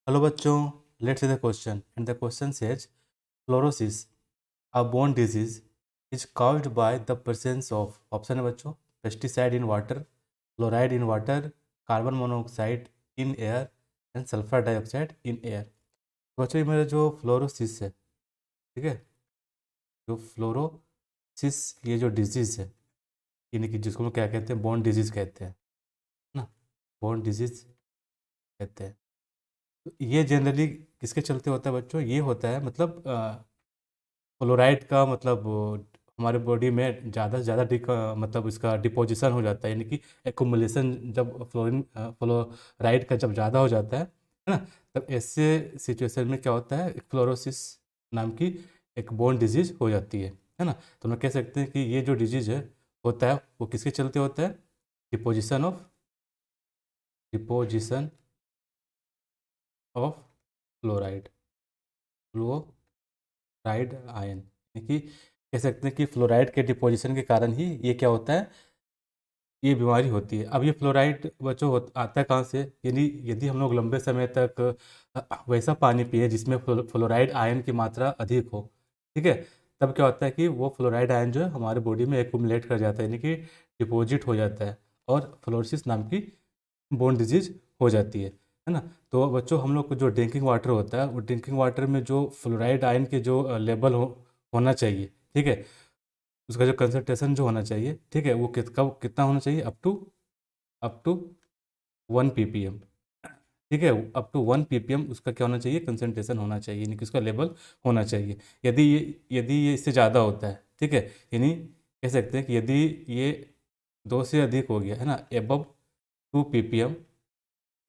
Hello बच्चों, let's see the question and the question says fluorosis a bone disease is caused by the presence of option है बच्चों pesticide in water, fluoride in water, carbon monoxide in air and sulphur dioxide in air. बच्चों ये मेरा जो fluorosis है, ठीक है, जो फ्लोरोसिस ये जो डिजीज़ है यानी कि जिसको हम क्या कहते हैं, बोन डिजीज़ कहते हैं ना, बोन डिजीज़ कहते हैं। तो ये जनरली किसके चलते होता है बच्चों? ये होता है मतलब फ्लोराइड का मतलब हमारे बॉडी में ज़्यादा से ज़्यादा मतलब इसका डिपोजिशन हो जाता है, यानी कि एकुमुलेशन जब फ्लोराइड का जब ज़्यादा हो जाता है ना, तब ऐसे सिचुएशन में क्या होता है, एक फ्लोरोसिस नाम की एक बोन डिजीज हो जाती है ना। तो हम कह सकते हैं कि ये जो डिजीज है होता है वो किसके चलते होता है? Deposition of fluoride, fluoride ion, यानी कि कह सकते हैं कि फ्लोराइड के डिपोजिशन के कारण ही ये क्या होता है, ये बीमारी होती है। अब ये फ्लोराइड बच्चों आता है कहाँ से? यानी यदि हम लोग लंबे समय तक वैसा पानी पिए जिसमें फ्लोराइड आयन की मात्रा अधिक हो, ठीक है, तब क्या होता है कि वो फ्लोराइड आयन जो है हमारे बॉडी में एक्यूमुलेट कर जाता है, यानी कि डिपॉजिट हो जाता है और फ्लोरोसिस नाम की बोन डिजीज हो जाती है ना। तो बच्चों हम लोग को जो ड्रिंकिंग वाटर होता है, वो ड्रिंकिंग वाटर में जो फ्लोराइड आयन के जो लेवल होना चाहिए, ठीक है, उसका जो कंसंट्रेशन जो होना चाहिए, ठीक है, वो कितना होना चाहिए? अप टू 1 ppm, ठीक है, अप टू 1 ppm उसका क्या होना चाहिए? कंसंट्रेशन होना चाहिए, यानी कि उसका लेवल होना चाहिए। यदि ये इससे ज़्यादा होता है, ठीक है, यानी कह सकते हैं कि यदि ये 2 से अधिक हो गया है ना, एबव 2 ppm,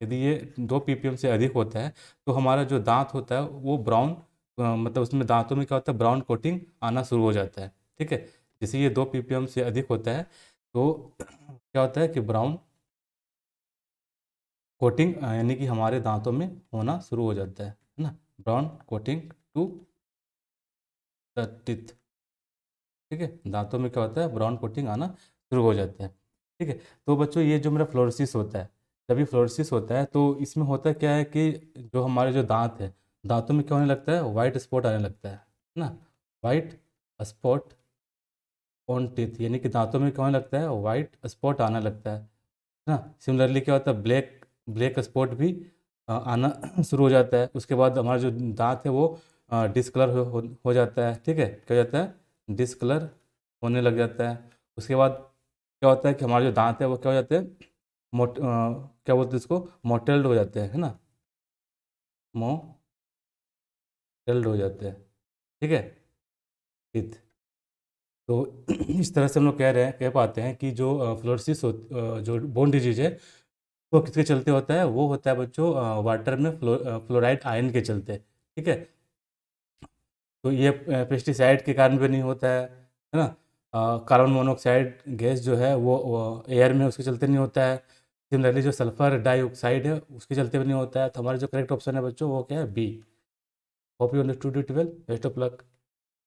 यदि ये 2 ppm से अधिक होता है तो हमारा जो दांत होता है वो ब्राउन, मतलब उसमें दांतों में क्या होता है, ब्राउन कोटिंग आना शुरू हो जाता है, ठीक है। जैसे ये 2 ppm से अधिक होता है तो क्या होता है कि ब्राउन कोटिंग यानी कि हमारे दांतों में होना शुरू हो जाता है ना, brown coating to the teeth, ठीक है, दांतों में क्या होता है, ब्राउन कोटिंग आना शुरू हो जाता है, ठीक है। तो बच्चों ये जो मेरा फ्लोरोसिस होता है, जब ये फ्लोरोसिस होता है तो इसमें होता क्या है कि जो हमारे जो दांत है, दांतों में क्या होने लगता है, वाइट स्पॉट आने लगता है ना, वाइट स्पॉट ऑन टीथ, यानी कि दांतों में क्या होने लगता है, वाइट स्पॉट आने लगता है ना। सिमिलरली क्या होता है, ब्लैक ब्लैक स्पॉट भी आना शुरू हो जाता है। उसके बाद हमारा जो दांत है वो डिसकलर हो जाता है, ठीक है, क्या हो जाता है, डिसकलर होने लग जाता है। उसके बाद क्या होता है कि हमारे जो दांत है वो क्या हो जाते हैं, क्या बोलते हैं इसको, मोटेल्ड हो जाते हैं, है ना, मोटेल्ड हो जाते हैं, ठीक है, टीथ। तो इस तरह से हम लोग कह पाते हैं कि जो फ्लोरोसिस जो बोन डिजीज है वो किसके चलते होता है? वो होता है बच्चों वाटर में फ्लोराइड आयन के चलते, ठीक है। तो ये पेस्टिसाइड के कारण भी नहीं होता है ना। कार्बन मोनोऑक्साइड गैस जो है वो एयर में उसके चलते नहीं होता है। सिमिलरली जो सल्फर डाइऑक्साइड है उसके चलते भी नहीं होता है। तो हमारा जो करेक्ट ऑप्शन है बच्चों वो क्या है? B. Hope you understood it well. Best of luck.